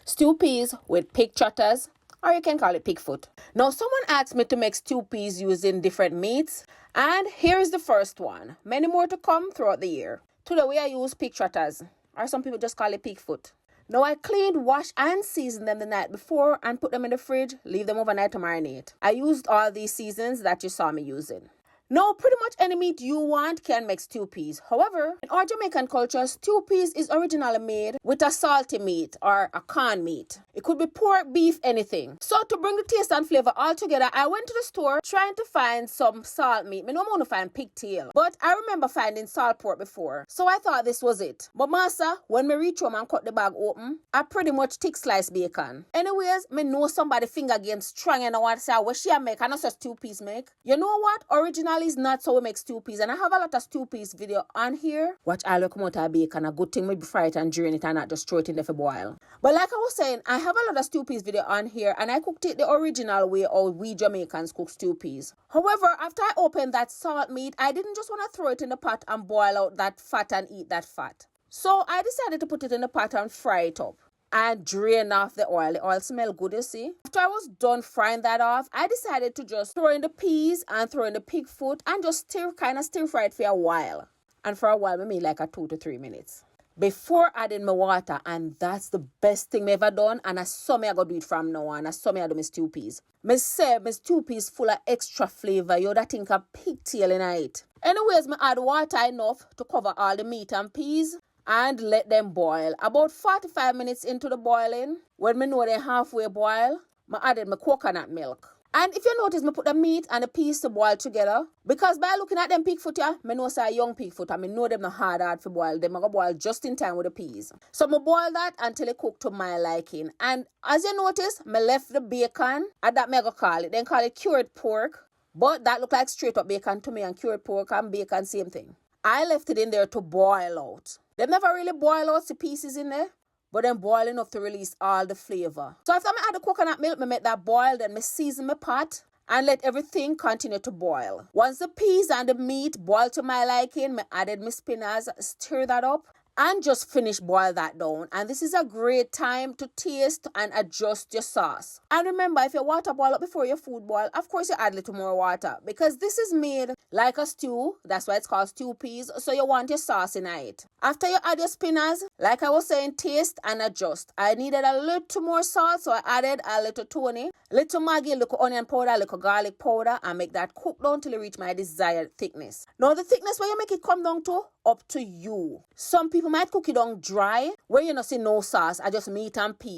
stew peas with pig trotters, or you can call it pig foot. Now, someone asked me to make stew peas using different meats, and here is the first one. Many more to come throughout the year. Today, I use pig trotters, or some people just call it pig foot. Now, I cleaned, washed, and seasoned them the night before and put them in the fridge, leave them overnight to marinate. I used all these seasons that you saw me using. Now, pretty much any meat you want can make stew peas. However, in our Jamaican culture, stew peas is originally made with a salty meat or a corn meat. It could be pork, beef, anything. So to bring the taste and flavor all together, I went to the store trying to find some salt meat. I don't want to find pigtail, but I remember finding salt pork before. So I thought this was it. But massa, when I reach home and cut the bag open, I pretty much thick sliced bacon. Anyways, I know somebody finger game strong and I want to say, what she make? I know such stew peas make. You know what? Originally is not so we make stew peas, and I have a lot of stew peas video on here. Watch all the come out of bacon. A good thing maybe fry it and drain it and not just throw it in there for boil. But like I was saying, I have a lot of stew peas video on here, and I cooked it the original way how we Jamaicans cook stew peas. However, after I opened that salt meat, I didn't just want to throw it in the pot and boil out that fat and eat that fat. So I decided to put it in the pot and fry it up and drain off the oil. The oil smell good, you see. After I was done frying that off, I decided to just throw in the peas and throw in the pig foot and just stir fry it for a while. And for a while, I mean like a 2 to 3 minutes. Before adding my water, and that's the best thing I ever done, and I saw me I go do it from now on. I saw me I do my stew peas. Me say my stew peas full of extra flavor. You that think a pigtail in it. Anyways, me add water enough to cover all the meat and peas and let them boil. About 45 minutes into the boiling, when me know they're halfway boil, I added my coconut milk. And if you notice, I put the meat and the peas to boil together. Because by looking at them pig foot, I know say young pig foot, and I know them not hard for boil. Them I go boil just in time with the peas. So I boil that until it cook to my liking. And as you notice, I left the bacon, and that I go call it. Then call it cured pork. But that look like straight up bacon to me, and cured pork and bacon, same thing. I left it in there to boil out. They never really boil out the pieces in there, but then boil enough to release all the flavor. So after I add the coconut milk, I make that boil, then I season my pot and let everything continue to boil. Once the peas and the meat boil to my liking, I added my spinach, stir that up, and just finish boil that down. And this is a great time to taste and adjust your sauce. And remember, if your water boil up before your food boil, of course you add a little more water, because this is made like a stew. That's why it's called stew peas. So you want your sauce in it. After you add your spinach, like I was saying, taste and adjust. I needed a little more salt, so I added a little Tony, little Maggi, little onion powder, little garlic powder, and make that cook down till it reach my desired thickness. Now the thickness where you make it come down to, up to you. Some people might cook it down dry, where you not see no sauce, I just meat and peas.